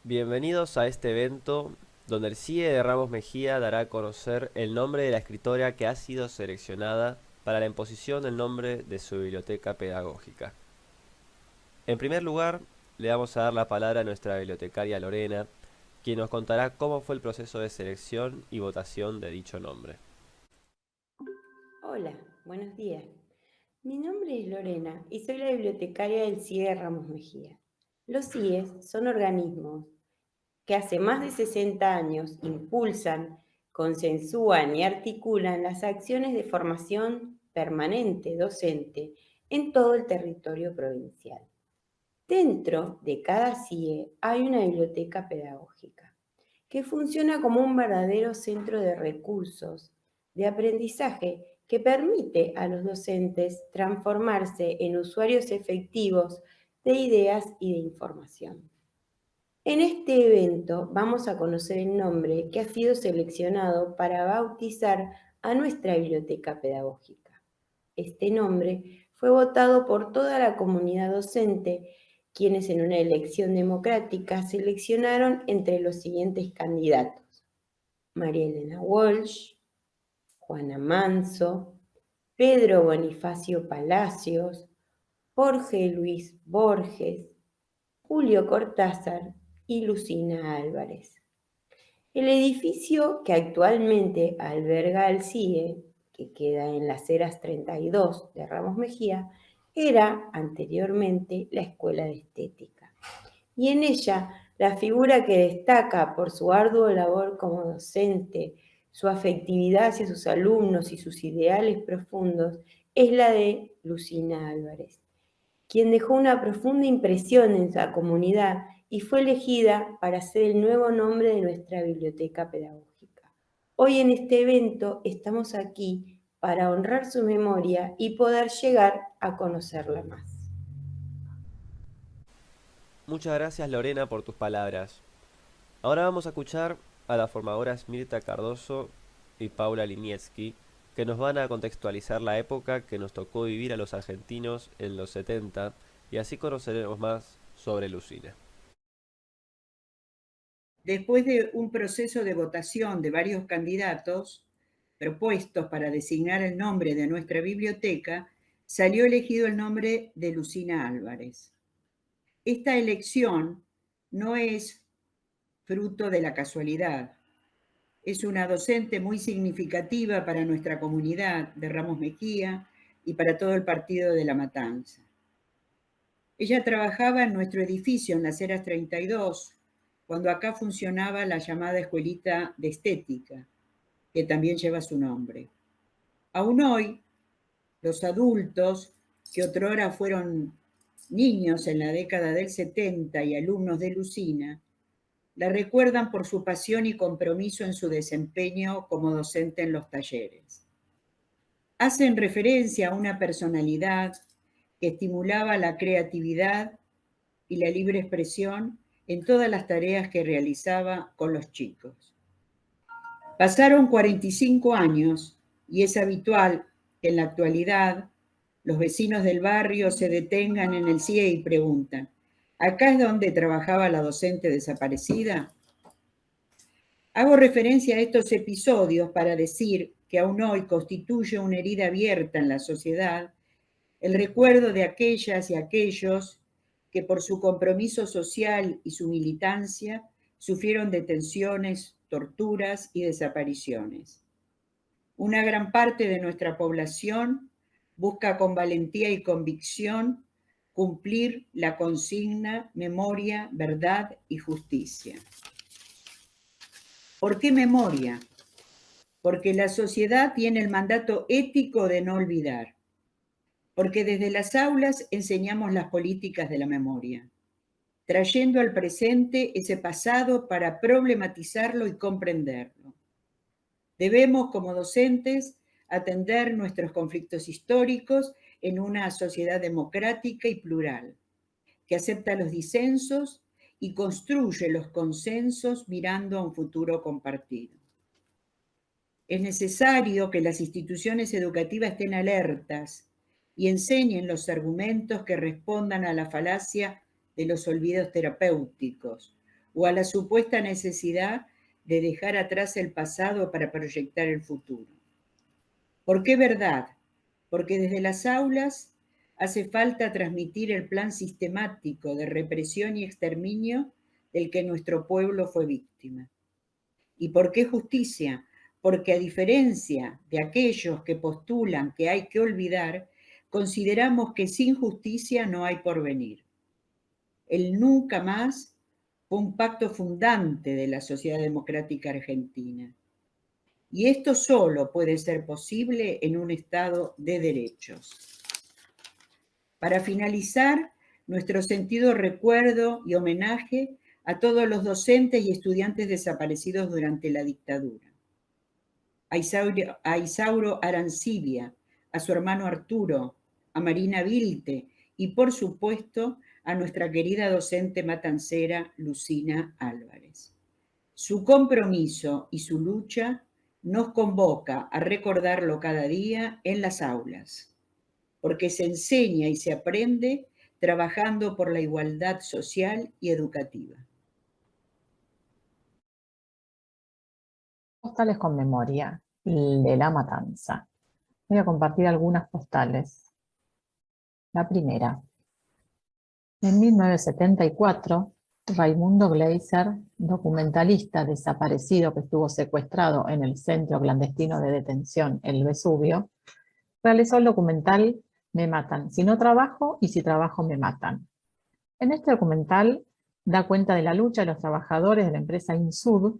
Bienvenidos a este evento donde el CIE de Ramos Mejía dará a conocer el nombre de la escritora que ha sido seleccionada para la imposición del nombre de su biblioteca pedagógica. En primer lugar, le vamos a dar la palabra a nuestra bibliotecaria Lorena, quien nos contará cómo fue el proceso de selección y votación de dicho nombre. Hola, buenos días. Mi nombre es Lorena y soy la bibliotecaria del CIE de Ramos Mejía. Los CIEs son organismos que hace más de 60 años impulsan, consensúan y articulan las acciones de formación permanente docente en todo el territorio provincial. Dentro de cada CIE hay una biblioteca pedagógica que funciona como un verdadero centro de recursos, de aprendizaje que permite a los docentes transformarse en usuarios efectivos de ideas y de información. En este evento vamos a conocer el nombre que ha sido seleccionado para bautizar a nuestra biblioteca pedagógica. Este nombre fue votado por toda la comunidad docente, quienes en una elección democrática seleccionaron entre los siguientes candidatos: María Elena Walsh, Juana Manso, Pedro Bonifacio Palacios, Jorge Luis Borges, Julio Cortázar y Lucina Álvarez. El edificio que actualmente alberga al CIE, que queda en las Heras 32 de Ramos Mejía, era anteriormente la Escuela de Estética. Y en ella, la figura que destaca por su ardua labor como docente, su afectividad hacia sus alumnos y sus ideales profundos, es la de Lucina Álvarez, quien dejó una profunda impresión en la comunidad y fue elegida para ser el nuevo nombre de nuestra biblioteca pedagógica. Hoy en este evento estamos aquí para honrar su memoria y poder llegar a conocerla más. Muchas gracias Lorena por tus palabras. Ahora vamos a escuchar a las formadoras Mirta Cardoso y Paula Linietsky, que nos van a contextualizar la época que nos tocó vivir a los argentinos en los 70 y así conoceremos más sobre Lucina. Después de un proceso de votación de varios candidatos propuestos para designar el nombre de nuestra biblioteca, salió elegido el nombre de Lucina Álvarez. Esta elección no es fruto de la casualidad. Es una docente muy significativa para nuestra comunidad de Ramos Mejía y para todo el partido de La Matanza. Ella trabajaba en nuestro edificio en las Heras 32, cuando acá funcionaba la llamada Escuelita de Estética, que también lleva su nombre. Aún hoy, los adultos, que otrora fueron niños en la década del 70 y alumnos de Lucina, la recuerdan por su pasión y compromiso en su desempeño como docente en los talleres. Hacen referencia a una personalidad que estimulaba la creatividad y la libre expresión en todas las tareas que realizaba con los chicos. Pasaron 45 años y es habitual que en la actualidad los vecinos del barrio se detengan en el CIE y preguntan: ¿acá es donde trabajaba la docente desaparecida? Hago referencia a estos episodios para decir que aún hoy constituye una herida abierta en la sociedad el recuerdo de aquellas y aquellos que por su compromiso social y su militancia sufrieron detenciones, torturas y desapariciones. Una gran parte de nuestra población busca con valentía y convicción cumplir la consigna memoria, verdad y justicia. ¿Por qué memoria? Porque la sociedad tiene el mandato ético de no olvidar. Porque desde las aulas enseñamos las políticas de la memoria, trayendo al presente ese pasado para problematizarlo y comprenderlo. Debemos, como docentes, atender nuestros conflictos históricos en una sociedad democrática y plural, que acepta los disensos y construye los consensos mirando a un futuro compartido. Es necesario que las instituciones educativas estén alertas y enseñen los argumentos que respondan a la falacia de los olvidos terapéuticos o a la supuesta necesidad de dejar atrás el pasado para proyectar el futuro. ¿Por qué verdad? Porque desde las aulas hace falta transmitir el plan sistemático de represión y exterminio del que nuestro pueblo fue víctima. ¿Y por qué justicia? Porque a diferencia de aquellos que postulan que hay que olvidar, consideramos que sin justicia no hay porvenir. El nunca más fue un pacto fundante de la sociedad democrática argentina. Y esto solo puede ser posible en un Estado de derechos. Para finalizar, nuestro sentido recuerdo y homenaje a todos los docentes y estudiantes desaparecidos durante la dictadura. A Isauro Arancibia, a su hermano Arturo, a Marina Vilte y, por supuesto, a nuestra querida docente matancera Lucina Álvarez. Su compromiso y su lucha nos convoca a recordarlo cada día en las aulas, porque se enseña y se aprende trabajando por la igualdad social y educativa. Postales con memoria de La Matanza. Voy a compartir algunas postales. La primera. En 1974, Raimundo Gleiser, documentalista desaparecido que estuvo secuestrado en el centro clandestino de detención El Vesubio, realizó el documental Me matan, si no trabajo y si trabajo me matan. En este documental da cuenta de la lucha de los trabajadores de la empresa Insud,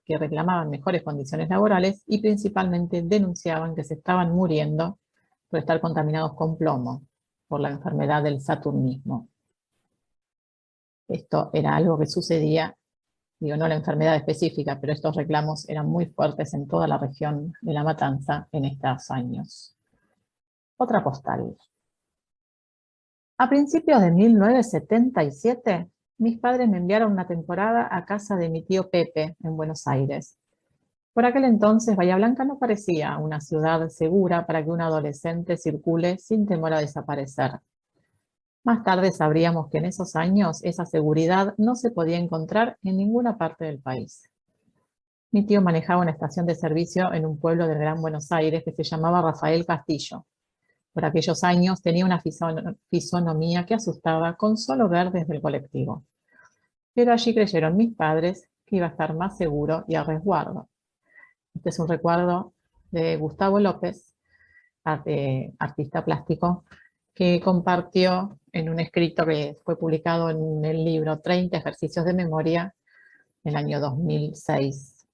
que reclamaban mejores condiciones laborales y principalmente denunciaban que se estaban muriendo por estar contaminados con plomo, por la enfermedad del saturnismo. Esto era algo que sucedía, digo, no la enfermedad específica, pero estos reclamos eran muy fuertes en toda la región de La Matanza en estos años. Otra postal. A principios de 1977, mis padres me enviaron una temporada a casa de mi tío Pepe, en Buenos Aires. Por aquel entonces, Bahía Blanca no parecía una ciudad segura para que un adolescente circule sin temor a desaparecer. Más tarde sabríamos que en esos años esa seguridad no se podía encontrar en ninguna parte del país. Mi tío manejaba una estación de servicio en un pueblo del Gran Buenos Aires que se llamaba Rafael Castillo. Por aquellos años tenía una fisonomía que asustaba con solo ver desde el colectivo. Pero allí creyeron mis padres que iba a estar más seguro y a resguardo. Este es un recuerdo de Gustavo López, artista plástico, que compartió en un escrito que fue publicado en el libro 30 ejercicios de memoria en el año 2006.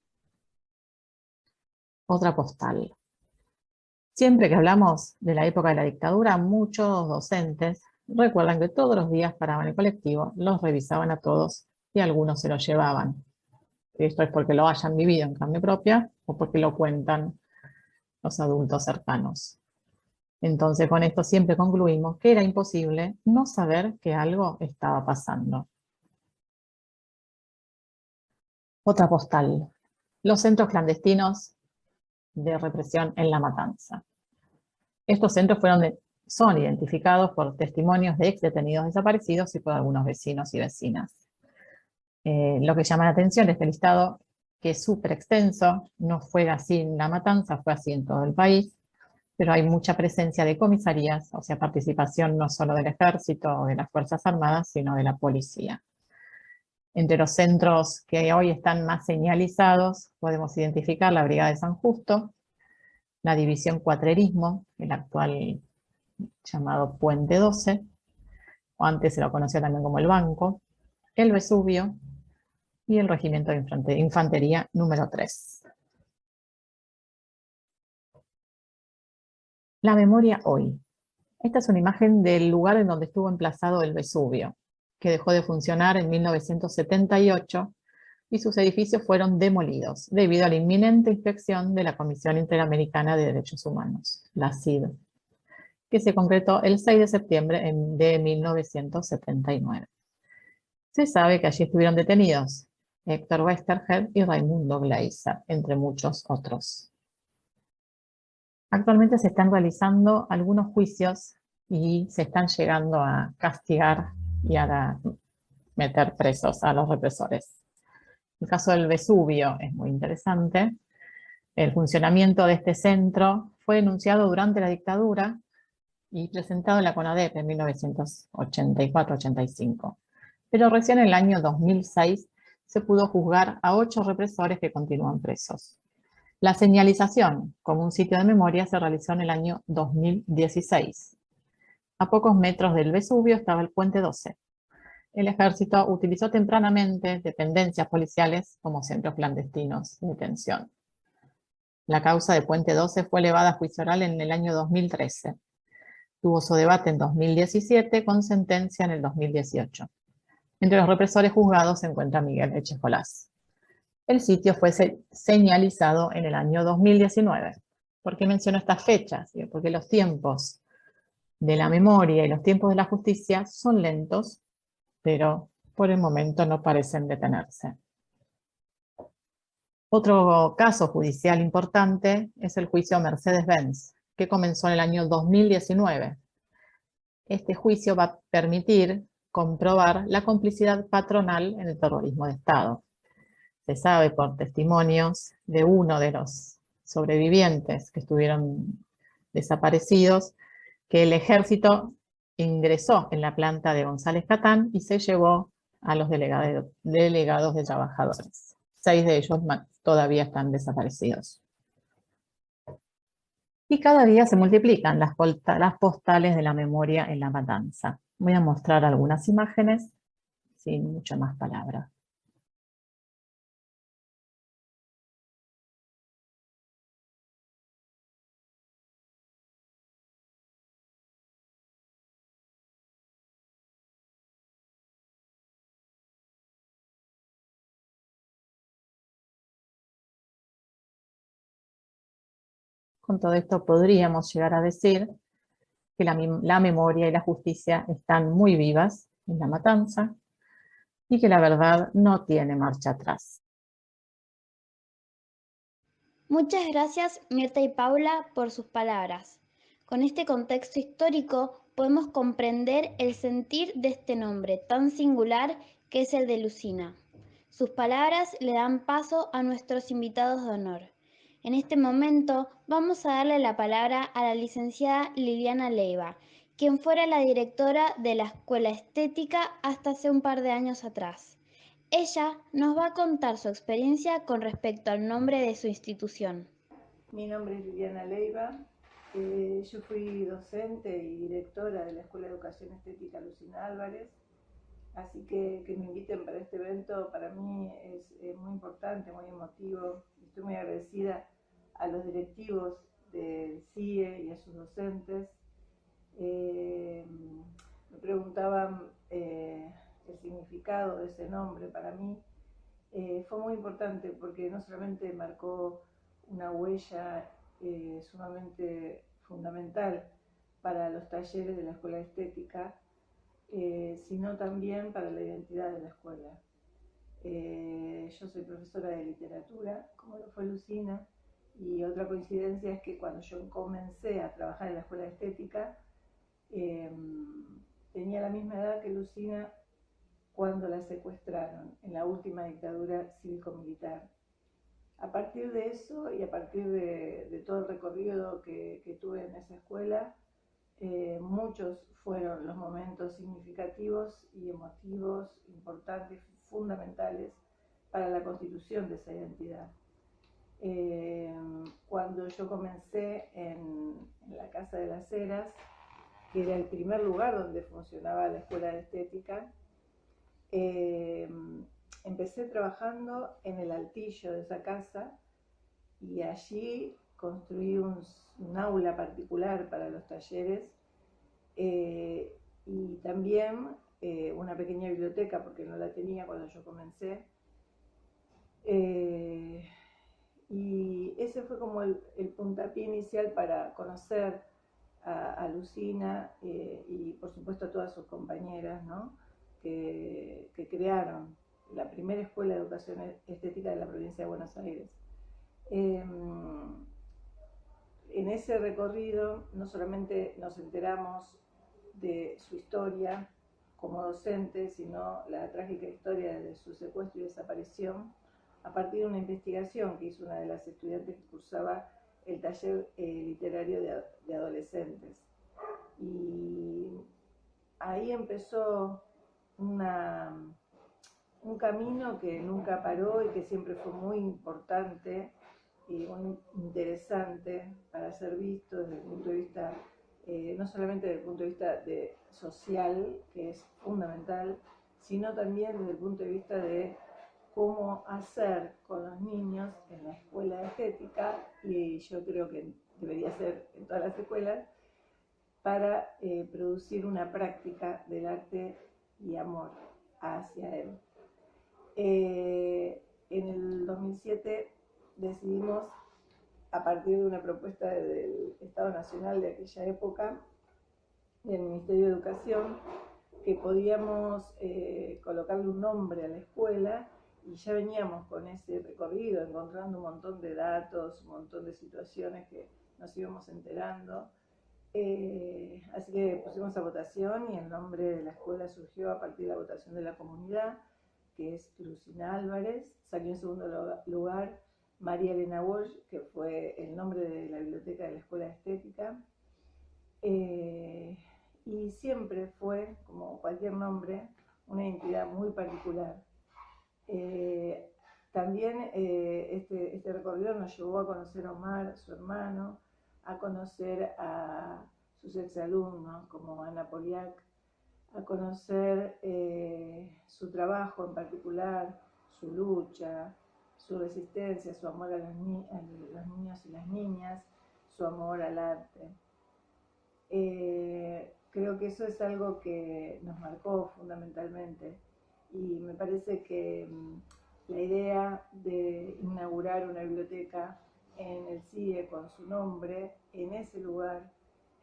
Otra postal. Siempre que hablamos de la época de la dictadura, muchos docentes recuerdan que todos los días paraban el colectivo, los revisaban a todos y algunos se los llevaban. Esto es porque lo hayan vivido en carne propia o porque lo cuentan los adultos cercanos. Entonces, con esto siempre concluimos que era imposible no saber que algo estaba pasando. Otra postal. Los centros clandestinos de represión en La Matanza. Estos centros son identificados por testimonios de ex detenidos desaparecidos y por algunos vecinos y vecinas. Lo que llama la atención de este listado, que es súper extenso, no fue así en La Matanza, fue así en todo el país, pero hay mucha presencia de comisarías, o sea, participación no solo del ejército o de las Fuerzas Armadas, sino de la policía. Entre los centros que hoy están más señalizados, podemos identificar la Brigada de San Justo, la División Cuatrerismo, el actual llamado Puente 12, o antes se lo conocía también como el Banco, el Vesubio y el Regimiento de Infantería número 3. La memoria hoy. Esta es una imagen del lugar en donde estuvo emplazado el Vesubio, que dejó de funcionar en 1978 y sus edificios fueron demolidos debido a la inminente inspección de la Comisión Interamericana de Derechos Humanos, la CID, que se concretó el 6 de septiembre de 1979. Se sabe que allí estuvieron detenidos Héctor Westerhead y Raimundo Gleiser, entre muchos otros. Actualmente se están realizando algunos juicios y se están llegando a castigar y a meter presos a los represores. El caso del Vesubio es muy interesante. El funcionamiento de este centro fue denunciado durante la dictadura y presentado en la CONADEP en 1984-85. Pero recién en el año 2006 se pudo juzgar a 8 represores que continúan presos. La señalización como un sitio de memoria se realizó en el año 2016. A pocos metros del Vesubio estaba el Puente 12. El ejército utilizó tempranamente dependencias policiales como centros clandestinos de detención. La causa de Puente 12 fue elevada a juicio oral en el año 2013. Tuvo su debate en 2017 con sentencia en el 2018. Entre los represores juzgados se encuentra Miguel Echecolás. El sitio fue señalizado en el año 2019. ¿Por qué menciono estas fechas? Porque los tiempos de la memoria y los tiempos de la justicia son lentos, pero por el momento no parecen detenerse. Otro caso judicial importante es el juicio Mercedes-Benz, que comenzó en el año 2019. Este juicio va a permitir comprobar la complicidad patronal en el terrorismo de Estado. Se sabe por testimonios de uno de los sobrevivientes que estuvieron desaparecidos que el ejército ingresó en la planta de González Catán y se llevó a los delegados de trabajadores. 6 de ellos todavía están desaparecidos. Y cada día se multiplican las postales de la memoria en La Matanza. Voy a mostrar algunas imágenes sin mucha más palabra. Con todo esto podríamos llegar a decir que la memoria y la justicia están muy vivas en La Matanza y que la verdad no tiene marcha atrás. Muchas gracias Mirta y Paula por sus palabras. Con este contexto histórico podemos comprender el sentir de este nombre tan singular que es el de Lucina. Sus palabras le dan paso a nuestros invitados de honor. En este momento vamos a darle la palabra a la licenciada Liliana Leiva, quien fuera la directora de la Escuela Estética hasta hace un par de años atrás. Ella nos va a contar su experiencia con respecto al nombre de su institución. Mi nombre es Liliana Leiva, yo fui docente y directora de la Escuela de Educación Estética Lucina Álvarez, así que me inviten para este evento para mí es muy importante, muy emotivo. Estoy muy agradecida a los directivos del CIE y a sus docentes. Me preguntaban el significado de ese nombre para mí. Fue muy importante porque no solamente marcó una huella sumamente fundamental para los talleres de la Escuela de Estética, sino también para la identidad de la escuela. Yo soy profesora de literatura, como lo fue Lucina, y otra coincidencia es que cuando yo comencé a trabajar en la Escuela de Estética, tenía la misma edad que Lucina cuando la secuestraron en la última dictadura cívico-militar. A partir de eso y a partir de todo el recorrido que tuve en esa escuela, muchos fueron los momentos significativos y emotivos, importantes, fundamentales para la constitución de esa identidad. Cuando yo comencé en la Casa de las Heras, que era el primer lugar donde funcionaba la Escuela de Estética, empecé trabajando en el altillo de esa casa y allí construí un aula particular para los talleres y también una pequeña biblioteca porque no la tenía cuando yo comencé. Y ese fue como el puntapié inicial para conocer a Lucina y por supuesto a todas sus compañeras, ¿no? que crearon la primera escuela de educación estética de la provincia de Buenos Aires. En ese recorrido no solamente nos enteramos de su historia, como docente, sino la trágica historia de su secuestro y desaparición, a partir de una investigación que hizo una de las estudiantes que cursaba el taller literario de adolescentes. Y ahí empezó un camino que nunca paró y que siempre fue muy importante y muy interesante para ser visto desde el punto de vista, no solamente desde el punto de vista social, que es fundamental, sino también desde el punto de vista de cómo hacer con los niños en la escuela de estética, y yo creo que debería ser en todas las escuelas, para producir una práctica del arte y amor hacia él. En el 2007 decidimos, a partir de una propuesta del Estado Nacional de aquella época, del Ministerio de Educación, que podíamos colocarle un nombre a la escuela, y ya veníamos con ese recorrido, encontrando un montón de datos, un montón de situaciones que nos íbamos enterando. Así que pusimos a votación y el nombre de la escuela surgió a partir de la votación de la comunidad, que es Lucina Álvarez. Salió en segundo lugar María Elena Walsh, que fue el nombre de la biblioteca de la Escuela de Estética. Y siempre fue, como cualquier nombre, una identidad muy particular. También este recorrido nos llevó a conocer a Omar, su hermano, a conocer a sus exalumnos como Ana Poliak, a conocer su trabajo en particular, su lucha, su resistencia, su amor a los niños y las niñas, su amor al arte. Creo que eso es algo que nos marcó fundamentalmente, y me parece que la idea de inaugurar una biblioteca en el CIE con su nombre, en ese lugar,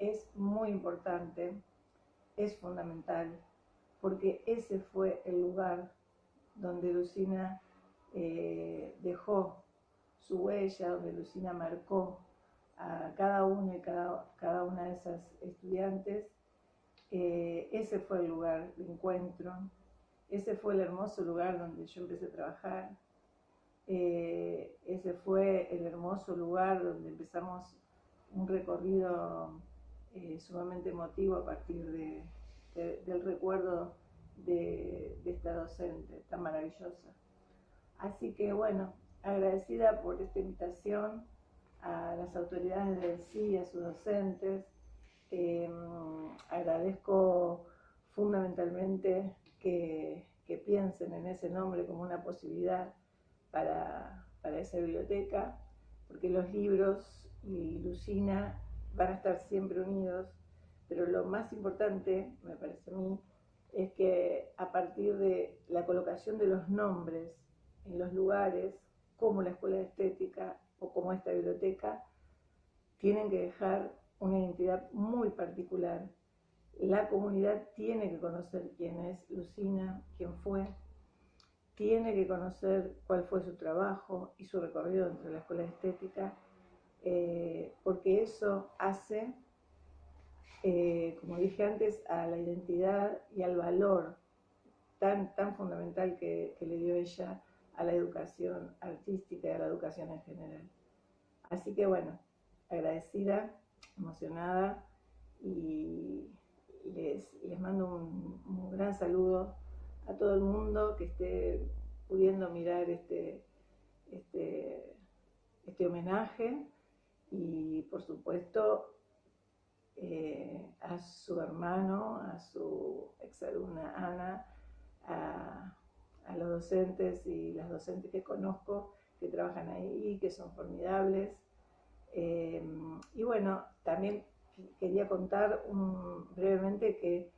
es muy importante, es fundamental, porque ese fue el lugar donde Lucina dejó su huella, donde Lucina marcó a cada uno y cada una de esas estudiantes. Ese fue el lugar de encuentro, ese fue el hermoso lugar donde yo empecé a trabajar, ese fue el hermoso lugar donde empezamos un recorrido sumamente emotivo a partir del recuerdo de esta docente tan maravillosa. Así que bueno, agradecida por esta invitación a las autoridades del CIE, a sus docentes. Agradezco fundamentalmente que piensen en ese nombre como una posibilidad para esa biblioteca, porque los libros y Lucina van a estar siempre unidos, pero lo más importante, me parece a mí, es que a partir de la colocación de los nombres en los lugares, como la Escuela de Estética o como esta biblioteca, tienen que dejar una identidad muy particular. La comunidad tiene que conocer quién es Lucina, quién fue, tiene que conocer cuál fue su trabajo y su recorrido dentro de la Escuela de Estética, porque eso hace, como dije antes, a la identidad y al valor tan fundamental que le dio ella a la educación artística y a la educación en general. Así que bueno, agradecida, emocionada, y les mando un gran saludo a todo el mundo que esté pudiendo mirar este homenaje, y por supuesto a su hermano, a su exalumna Ana, a los docentes y las docentes que conozco que trabajan ahí, que son formidables. Y bueno, también quería contar brevemente que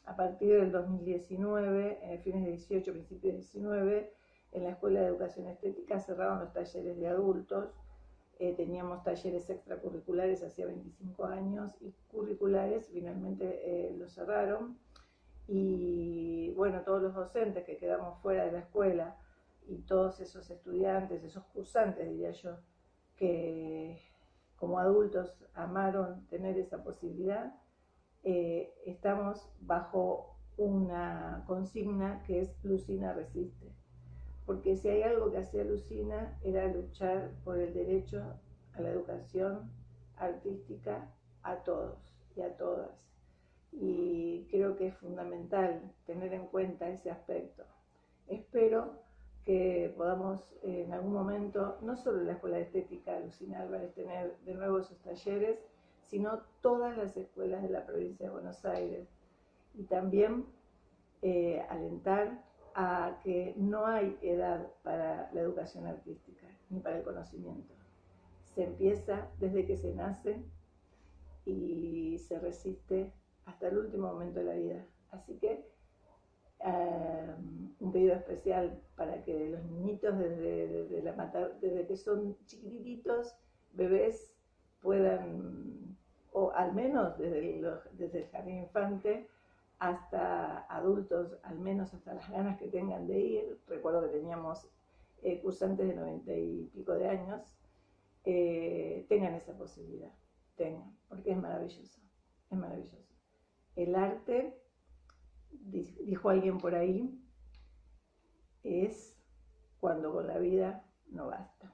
a partir del 2019, fines de 18, principios de 19, en la Escuela de Educación Estética cerraron los talleres de adultos. Teníamos talleres extracurriculares hacía 25 años, y curriculares finalmente los cerraron. Y bueno, todos los docentes que quedamos fuera de la escuela, y todos esos estudiantes, esos cursantes, diría yo, que como adultos amaron tener esa posibilidad, estamos bajo una consigna que es Lucina resiste. Porque si hay algo que hacía Lucina era luchar por el derecho a la educación artística a todos y a todas. Y creo que es fundamental tener en cuenta ese aspecto. Espero que podamos en algún momento, no solo en la Escuela de Estética Lucina Álvarez, tener de nuevo esos talleres, sino todas las escuelas de la provincia de Buenos Aires. Y también alentar a que no hay edad para la educación artística ni para el conocimiento. Se empieza desde que se nace y se resiste hasta el último momento de la vida. Así que un pedido especial para que los niñitos desde que son chiquititos, bebés, puedan, o al menos desde el jardín infante hasta adultos, al menos hasta las ganas que tengan de ir. Recuerdo que teníamos cursantes de 90 y pico de años, tengan esa posibilidad, porque es maravilloso, es maravilloso. El arte, dijo alguien por ahí, es cuando con la vida no basta.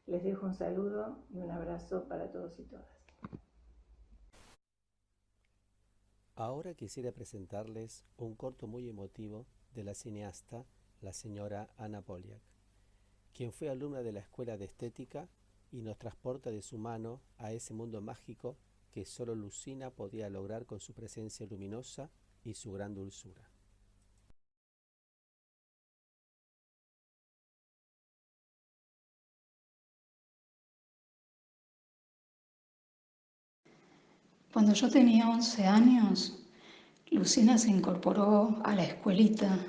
Les dejo un saludo y un abrazo para todos y todas. Ahora quisiera presentarles un corto muy emotivo de la cineasta, la señora Anna Polyak, quien fue alumna de la Escuela de Estética y nos transporta de su mano a ese mundo mágico que solo Lucina podía lograr con su presencia luminosa y su gran dulzura. Cuando yo tenía 11 años, Lucina se incorporó a la escuelita,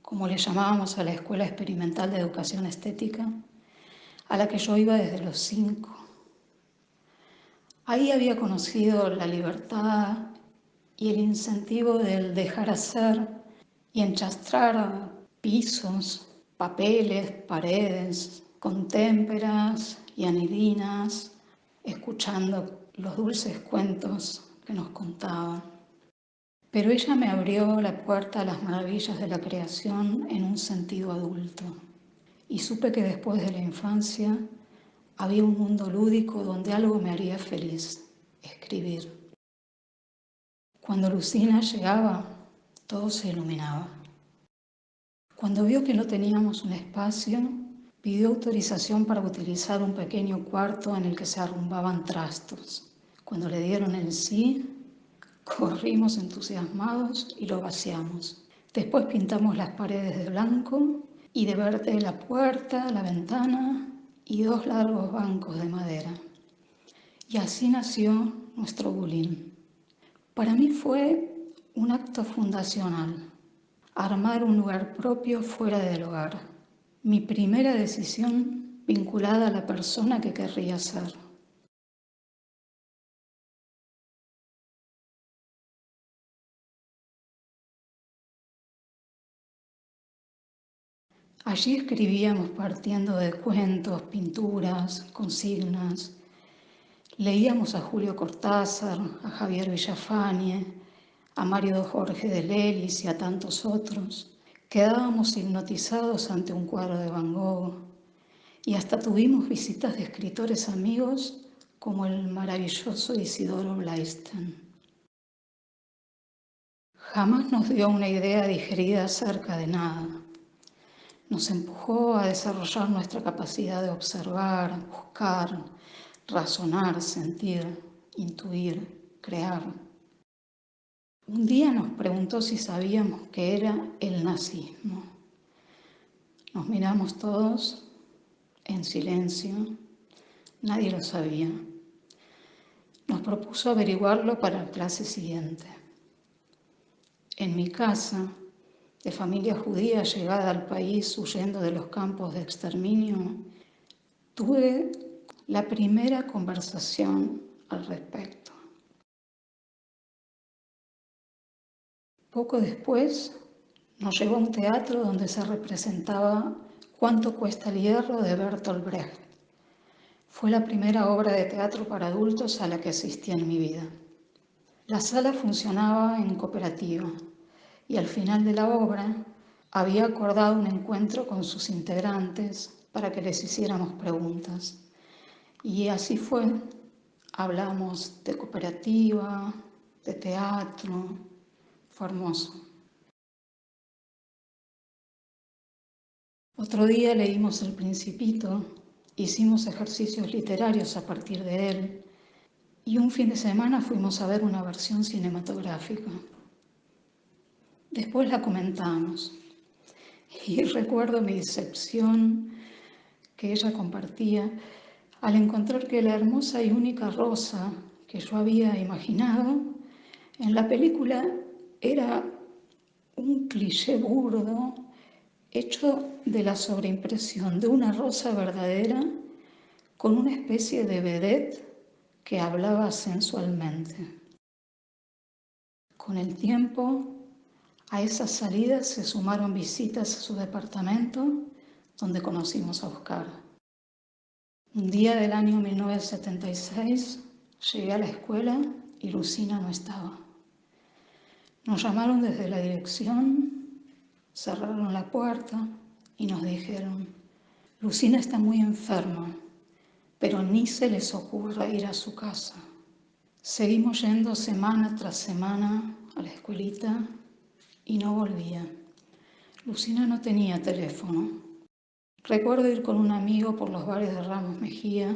como le llamábamos a la Escuela Experimental de Educación Estética, a la que yo iba desde los 5. Ahí había conocido la libertad y el incentivo del dejar hacer y enchastrar pisos, papeles, paredes, con témperas y anilinas, escuchando los dulces cuentos que nos contaban. Pero ella me abrió la puerta a las maravillas de la creación en un sentido adulto. Y supe que después de la infancia había un mundo lúdico donde algo me haría feliz: escribir. Cuando Lucina llegaba, todo se iluminaba. Cuando vio que no teníamos un espacio, pidió autorización para utilizar un pequeño cuarto en el que se arrumbaban trastos. Cuando le dieron el sí, corrimos entusiasmados y lo vaciamos. Después pintamos las paredes de blanco y de verde la puerta, la ventana y 2 largos bancos de madera. Y así nació nuestro bulín. Para mí fue un acto fundacional, armar un lugar propio fuera del hogar. Mi primera decisión vinculada a la persona que querría ser. Allí escribíamos partiendo de cuentos, pinturas, consignas. Leíamos a Julio Cortázar, a Javier Villafañe, a Mario Jorge de Lelis y a tantos otros. Quedábamos hipnotizados ante un cuadro de Van Gogh y hasta tuvimos visitas de escritores amigos como el maravilloso Isidoro Blaisten. Jamás nos dio una idea digerida acerca de nada. Nos empujó a desarrollar nuestra capacidad de observar, buscar, razonar, sentir, intuir, crear. Un día nos preguntó si sabíamos qué era el nazismo. Nos miramos todos en silencio, nadie lo sabía. Nos propuso averiguarlo para la clase siguiente. En mi casa, de familia judía llegada al país huyendo de los campos de exterminio, tuve la primera conversación al respecto. Poco después nos llevó a un teatro donde se representaba Cuánto cuesta el hierro de Bertolt Brecht. Fue la primera obra de teatro para adultos a la que asistí en mi vida. La sala funcionaba en cooperativa y al final de la obra había acordado un encuentro con sus integrantes para que les hiciéramos preguntas. Y así fue. Hablamos de cooperativa, de teatro. Fue hermoso. Otro día leímos El Principito, hicimos ejercicios literarios a partir de él y un fin de semana fuimos a ver una versión cinematográfica. Después la comentamos y recuerdo mi decepción que ella compartía al encontrar que la hermosa y única rosa que yo había imaginado en la película era un cliché burdo hecho de la sobreimpresión de una rosa verdadera con una especie de vedette que hablaba sensualmente. Con el tiempo, a esas salidas se sumaron visitas a su departamento, donde conocimos a Oscar. Un día del año 1976 llegué a la escuela y Lucina no estaba. Nos llamaron desde la dirección, cerraron la puerta y nos dijeron: Lucina está muy enferma, pero ni se les ocurra ir a su casa. Seguimos yendo semana tras semana a la escuelita y no volvía. Lucina no tenía teléfono. Recuerdo ir con un amigo por los bares de Ramos Mejía,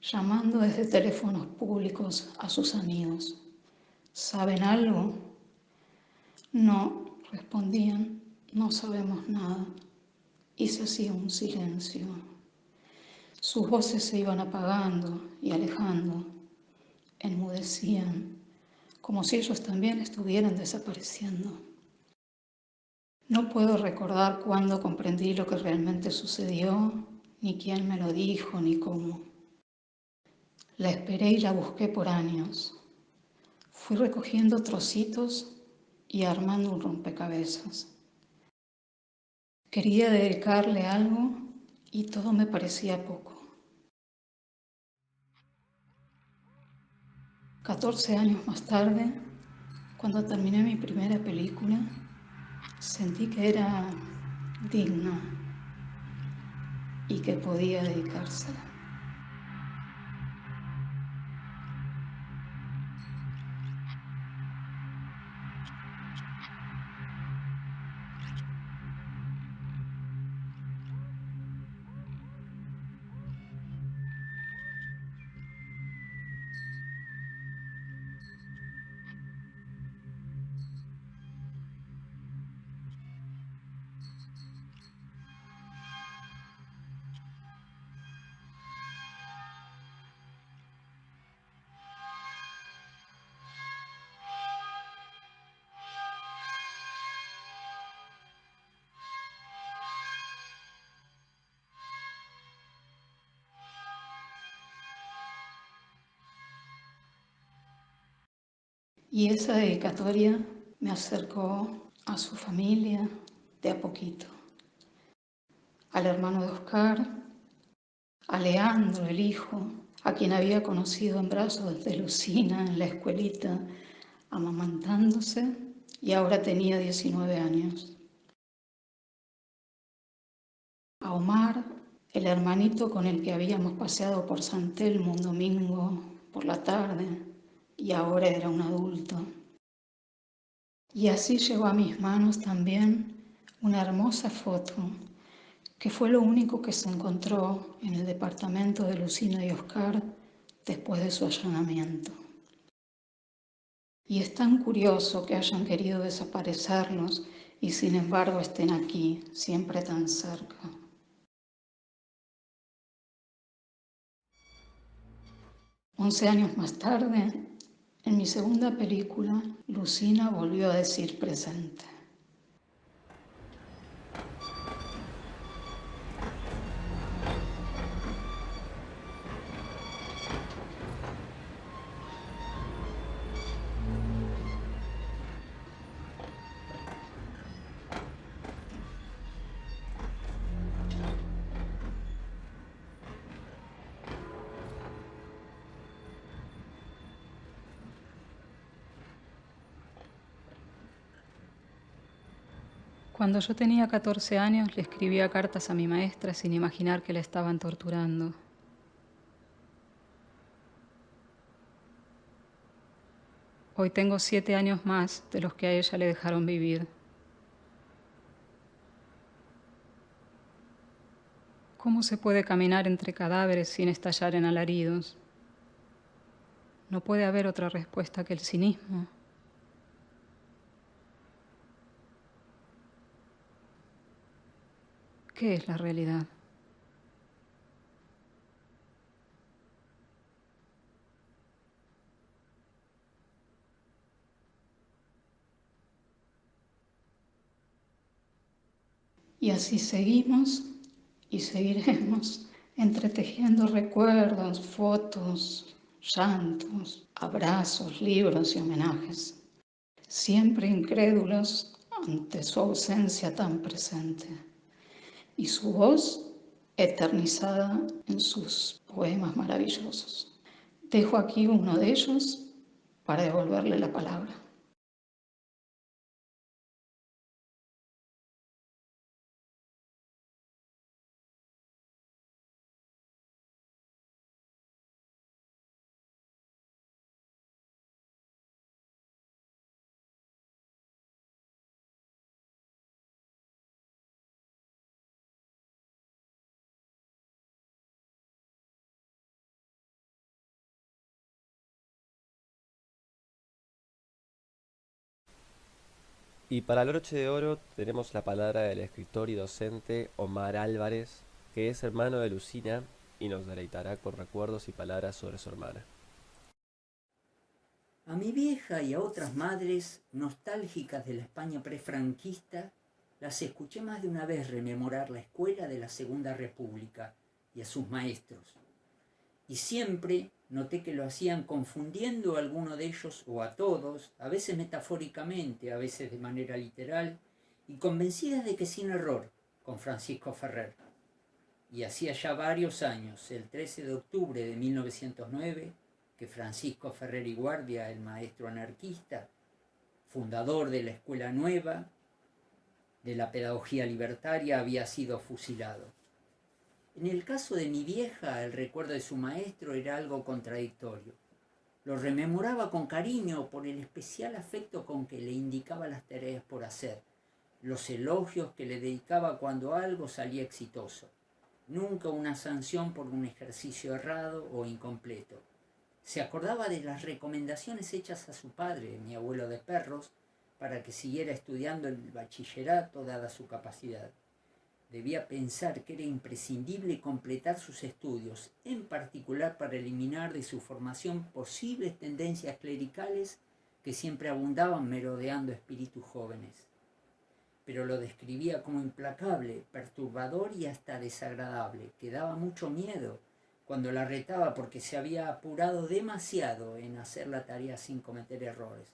llamando desde teléfonos públicos a sus amigos. ¿Saben algo? No, respondían, no sabemos nada. Y se hacía un silencio. Sus voces se iban apagando y alejando, enmudecían, como si ellos también estuvieran desapareciendo. No puedo recordar cuándo comprendí lo que realmente sucedió, ni quién me lo dijo, ni cómo. La esperé y la busqué por años. Fui recogiendo trocitos y armando un rompecabezas. Quería dedicarle algo y todo me parecía poco. 14 años más tarde, cuando terminé mi primera película, sentí que era digna y que podía dedicársela. Y esa dedicatoria me acercó a su familia de a poquito. Al hermano de Oscar, a Leandro, el hijo, a quien había conocido en brazos de Lucina en la escuelita, amamantándose, y ahora tenía 19 años. A Omar, el hermanito con el que habíamos paseado por San Telmo un domingo por la tarde, y ahora era un adulto. Y así llegó a mis manos también una hermosa foto, que fue lo único que se encontró en el departamento de Lucina y Oscar después de su allanamiento. Y es tan curioso que hayan querido desaparecernos y sin embargo estén aquí, siempre tan cerca. Once años más tarde, en mi segunda película, Lucina volvió a decir presente. Cuando yo tenía 14 años le escribía cartas a mi maestra sin imaginar que la estaban torturando. Hoy tengo 7 años más de los que a ella le dejaron vivir. ¿Cómo se puede caminar entre cadáveres sin estallar en alaridos? No puede haber otra respuesta que el cinismo. ¿Qué es la realidad? Y así seguimos y seguiremos entretejiendo recuerdos, fotos, llantos, abrazos, libros y homenajes, siempre incrédulos ante su ausencia tan presente y su voz eternizada en sus poemas maravillosos. Dejo aquí uno de ellos para devolverle la palabra. Y para el broche de oro tenemos la palabra del escritor y docente Omar Álvarez, que es hermano de Lucina y nos deleitará con recuerdos y palabras sobre su hermana. A mi vieja y a otras madres nostálgicas de la España prefranquista, las escuché más de una vez rememorar la escuela de la Segunda República y a sus maestros. Y siempre noté que lo hacían confundiendo a alguno de ellos o a todos, a veces metafóricamente, a veces de manera literal, y convencidas de que sin error, con Francisco Ferrer. Y hacía ya varios años, el 13 de octubre de 1909, que Francisco Ferrer y Guardia, el maestro anarquista, fundador de la Escuela Nueva, de la pedagogía libertaria, había sido fusilado. En el caso de mi vieja, el recuerdo de su maestro era algo contradictorio. Lo rememoraba con cariño por el especial afecto con que le indicaba las tareas por hacer, los elogios que le dedicaba cuando algo salía exitoso, nunca una sanción por un ejercicio errado o incompleto. Se acordaba de las recomendaciones hechas a su padre, mi abuelo de Perros, para que siguiera estudiando el bachillerato dada su capacidad. Debía pensar que era imprescindible completar sus estudios, en particular para eliminar de su formación posibles tendencias clericales que siempre abundaban merodeando espíritus jóvenes. Pero lo describía como implacable, perturbador y hasta desagradable, que daba mucho miedo cuando la retaba porque se había apurado demasiado en hacer la tarea sin cometer errores,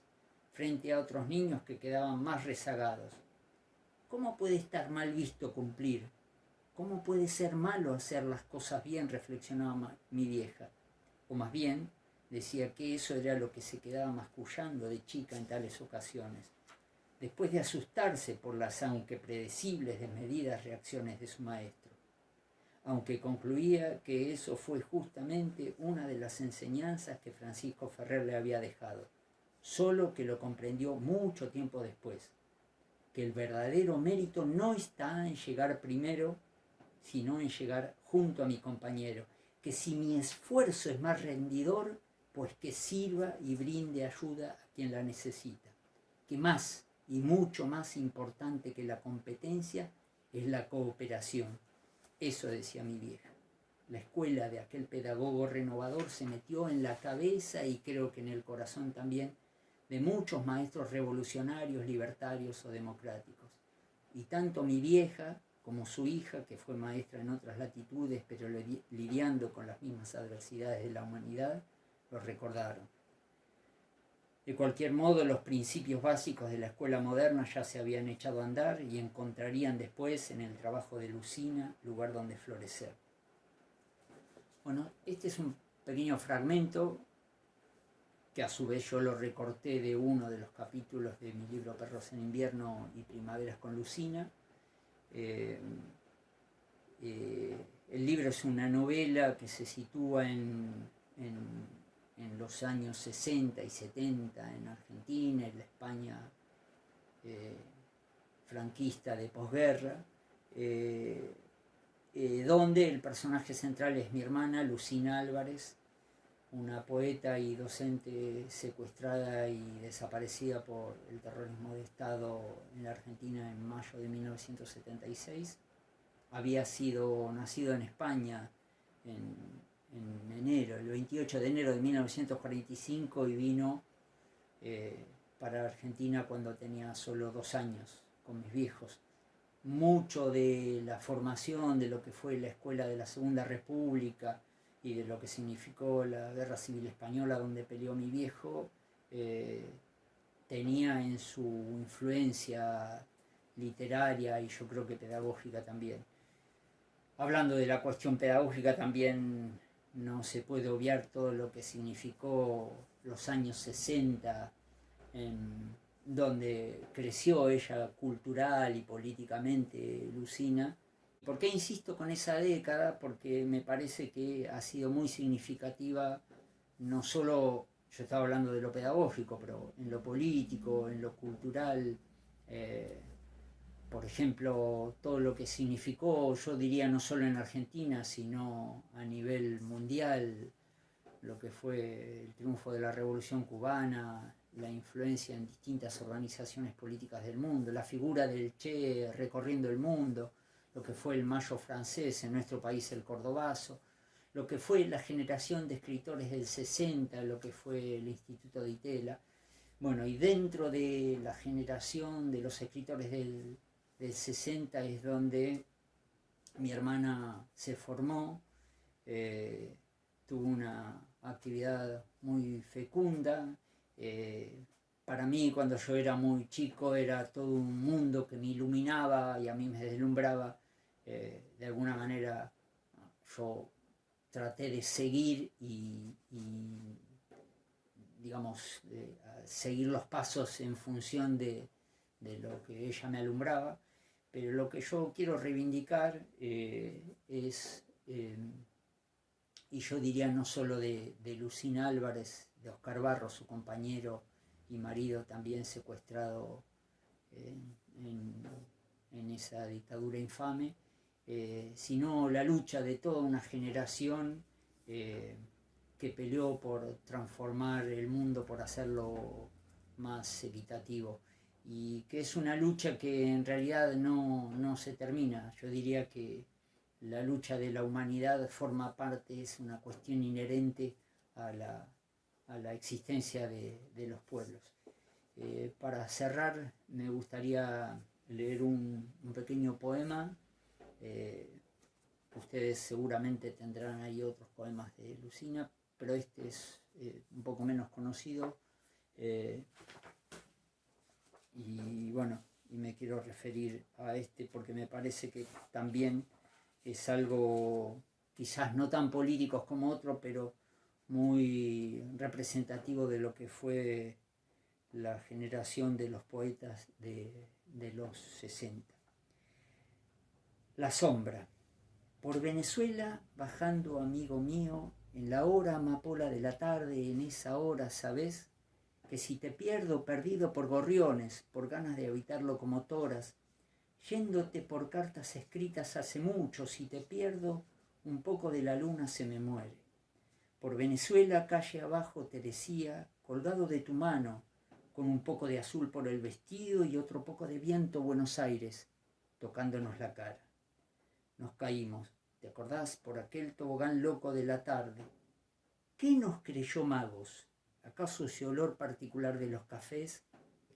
frente a otros niños que quedaban más rezagados. ¿Cómo puede estar mal visto cumplir? ¿Cómo puede ser malo hacer las cosas bien?, reflexionaba mi vieja. O más bien, decía que eso era lo que se quedaba mascullando de chica en tales ocasiones, después de asustarse por las aunque predecibles desmedidas reacciones de su maestro, aunque concluía que eso fue justamente una de las enseñanzas que Francisco Ferrer le había dejado, solo que lo comprendió mucho tiempo después, que el verdadero mérito no está en llegar primero, sino en llegar junto a mi compañero, que si mi esfuerzo es más rendidor, pues que sirva y brinde ayuda a quien la necesita, que más y mucho más importante que la competencia es la cooperación. Eso decía mi vieja. La escuela de aquel pedagogo renovador se metió en la cabeza y creo que en el corazón también de muchos maestros revolucionarios, libertarios o democráticos. Y tanto mi vieja como su hija, que fue maestra en otras latitudes, pero lidiando con las mismas adversidades de la humanidad, lo recordaron. De cualquier modo, los principios básicos de la escuela moderna ya se habían echado a andar y encontrarían después en el trabajo de Lucina lugar donde florecer. Bueno, este es un pequeño fragmento que a su vez yo lo recorté de uno de los capítulos de mi libro Perros en invierno y Primaveras con Lucina. El libro es una novela que se sitúa en los años 60 y 70 en Argentina, en la España franquista de posguerra, donde el personaje central es mi hermana, Lucina Álvarez, una poeta y docente secuestrada y desaparecida por el terrorismo de Estado en la Argentina en mayo de 1976. Había nacido en España en enero, el 28 de enero de 1945, y vino para Argentina cuando tenía solo 2 años con mis viejos. Mucho de la formación de lo que fue la escuela de la Segunda República y de lo que significó la Guerra Civil Española, donde peleó mi viejo, tenía en su influencia literaria y yo creo que pedagógica también. Hablando de la cuestión pedagógica, también no se puede obviar todo lo que significó los años 60, donde creció ella cultural y políticamente, Lucina. ¿Por qué insisto con esa década? Porque me parece que ha sido muy significativa, no solo, yo estaba hablando de lo pedagógico, pero en lo político, en lo cultural. Por ejemplo, todo lo que significó, yo diría no solo en Argentina, sino a nivel mundial, lo que fue el triunfo de la Revolución Cubana, la influencia en distintas organizaciones políticas del mundo, la figura del Che recorriendo el mundo, lo que fue el Mayo francés, en nuestro país el Cordobazo, lo que fue la generación de escritores del 60, lo que fue el Instituto de Itela. Bueno, y dentro de la generación de los escritores del 60 es donde mi hermana se formó, tuvo una actividad muy fecunda. Para mí, cuando yo era muy chico, era todo un mundo que me iluminaba y a mí me deslumbraba. De alguna manera yo traté de seguir y digamos, seguir los pasos en función de lo que ella me alumbraba. Pero lo que yo quiero reivindicar es, y yo diría no solo de Lucina Álvarez, de Oscar Barros, su compañero y marido también secuestrado en esa dictadura infame, sino la lucha de toda una generación que peleó por transformar el mundo, por hacerlo más equitativo. Y que es una lucha que en realidad no se termina. Yo diría que la lucha de la humanidad forma parte, es una cuestión inherente a la existencia de los pueblos. Para cerrar, me gustaría leer un pequeño poema. Ustedes seguramente tendrán ahí otros poemas de Lucina, pero este es un poco menos conocido. Y bueno, y me quiero referir a este porque me parece que también es algo quizás no tan político como otro, pero muy representativo de lo que fue la generación de los poetas de los 60. La sombra. Por Venezuela, bajando, amigo mío, en la hora amapola de la tarde, en esa hora, ¿sabes? Que si te pierdo, perdido por gorriones, por ganas de habitar locomotoras, yéndote por cartas escritas hace mucho, si te pierdo, un poco de la luna se me muere. Por Venezuela, calle abajo, te decía, colgado de tu mano, con un poco de azul por el vestido y otro poco de viento, Buenos Aires, tocándonos la cara. Nos caímos, ¿te acordás? Por aquel tobogán loco de la tarde. ¿Qué nos creyó magos? ¿Acaso ese olor particular de los cafés,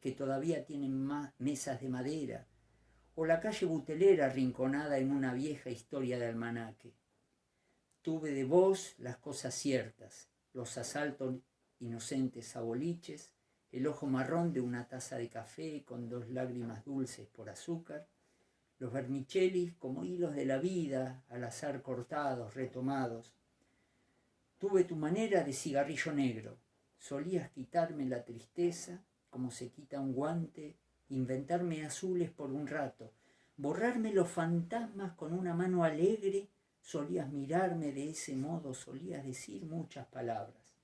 que todavía tienen mesas de madera? ¿O la calle Butelera arrinconada en una vieja historia de almanaque? Tuve de vos las cosas ciertas, los asaltos inocentes a boliches, el ojo marrón de una taza de café con 2 lágrimas dulces por azúcar, los vermicellis como hilos de la vida, al azar cortados, retomados. Tuve tu manera de cigarrillo negro, Solías quitarme la tristeza como se quita un guante, inventarme azules por un rato, borrarme los fantasmas con una mano alegre. Solías mirarme de ese modo, solías decir muchas palabras.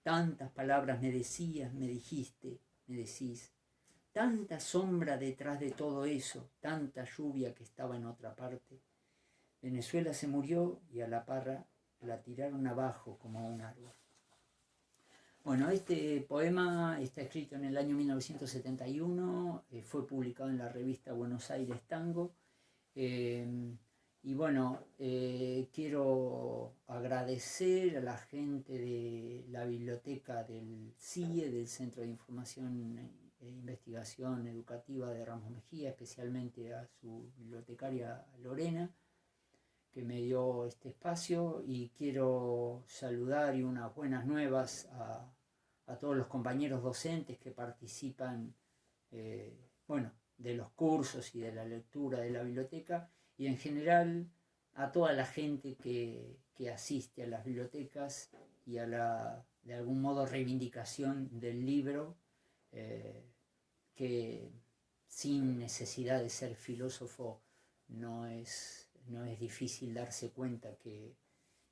Tantas palabras me decías, me dijiste, me decís. Tanta sombra detrás de todo eso, tanta lluvia que estaba en otra parte. Venezuela se murió y a la Parra la tiraron abajo como a un árbol. Bueno, este poema está escrito en el año 1971, fue publicado en la revista Buenos Aires Tango. Y bueno, quiero agradecer a la gente de la biblioteca del CIE, del Centro de Información e Investigación Educativa de Ramos Mejía, especialmente a su bibliotecaria Lorena, que me dio este espacio, y quiero saludar y unas buenas nuevas a todos los compañeros docentes que participan de los cursos y de la lectura de la biblioteca, y en general a toda la gente que asiste a las bibliotecas y a la, de algún modo, reivindicación del libro, que sin necesidad de ser filósofo no es difícil darse cuenta que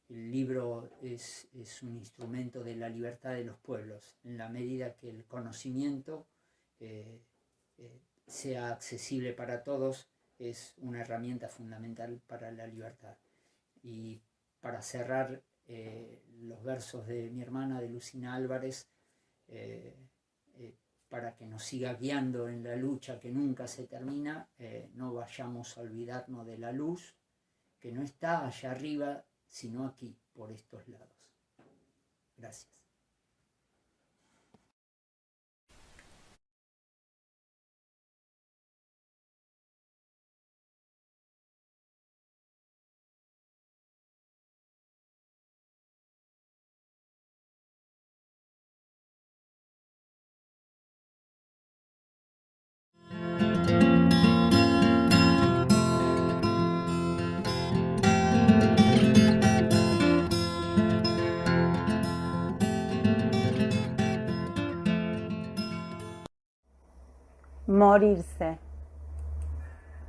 el libro es un instrumento de la libertad de los pueblos, en la medida que el conocimiento sea accesible para todos. Es una herramienta fundamental para la libertad. Y para cerrar los versos de mi hermana, de Lucina Álvarez, para que nos siga guiando en la lucha que nunca se termina, no vayamos a olvidarnos de la luz, que no está allá arriba, sino aquí, por estos lados. Gracias. Morirse.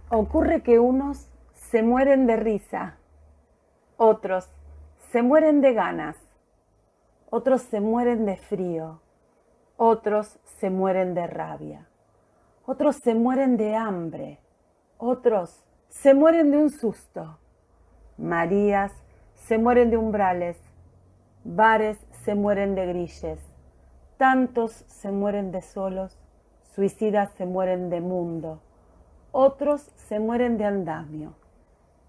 Ocurre que unos se mueren de risa, otros se mueren de ganas, otros se mueren de frío, otros se mueren de rabia, otros se mueren de hambre, otros se mueren de un susto. Marías se mueren de umbrales, bares se mueren de grilles, tantos se mueren de solos, suicidas se mueren de mundo, otros se mueren de andamio,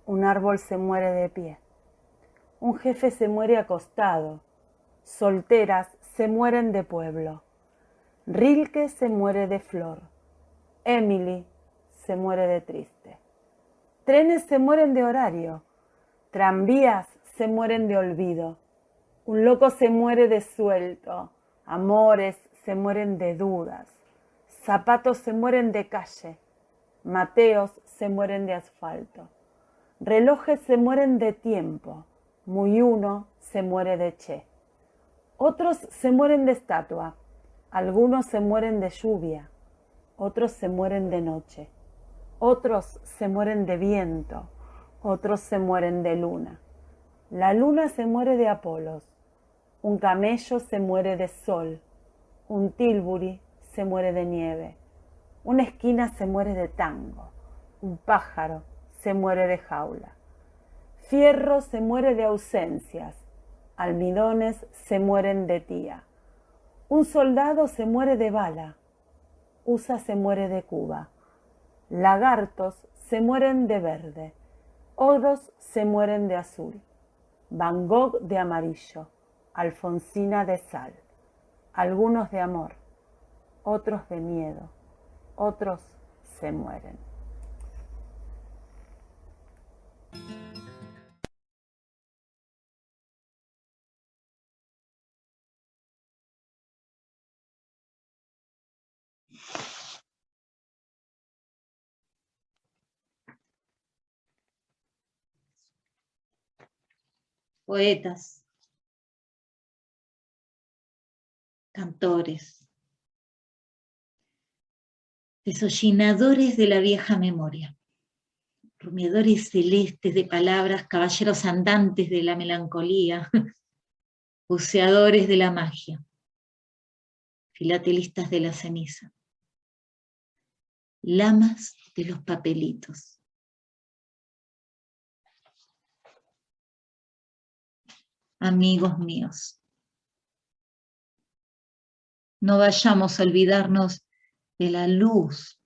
un árbol se muere de pie, un jefe se muere acostado, solteras se mueren de pueblo, Rilke se muere de flor, Emily se muere de triste, trenes se mueren de horario, tranvías se mueren de olvido, un loco se muere de suelto, amores se mueren de dudas, zapatos se mueren de calle, mateos se mueren de asfalto, relojes se mueren de tiempo, muy uno se muere de che, otros se mueren de estatua, algunos se mueren de lluvia, otros se mueren de noche, otros se mueren de viento, otros se mueren de luna. La luna se muere de Apolos, un camello se muere de sol, un tilbury se muere de nieve, una esquina se muere de tango, un pájaro se muere de jaula, fierro se muere de ausencias, almidones se mueren de tía, un soldado se muere de bala, USA se muere de Cuba, lagartos se mueren de verde, otros se mueren de azul, Van Gogh de amarillo, Alfonsina de sal, algunos de amor, otros de miedo, otros se mueren. Poetas. cantores, desollinadores de la vieja memoria, rumiadores celestes de palabras, caballeros andantes de la melancolía, buceadores de la magia, filatelistas de la ceniza, lamas de los papelitos. Amigos míos, no vayamos a olvidarnos de la luz,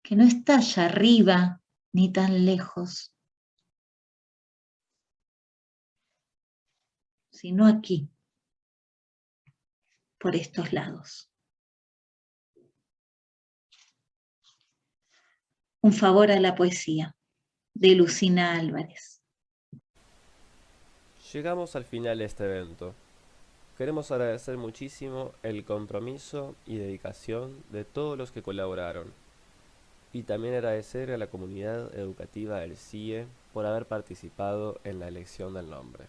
que no está allá arriba ni tan lejos, sino aquí, por estos lados. Un favor a la poesía, de Lucina Álvarez. Llegamos al final de este evento. Queremos agradecer muchísimo el compromiso y dedicación de todos los que colaboraron. Y también agradecer a la comunidad educativa del CIE por haber participado en la elección del nombre.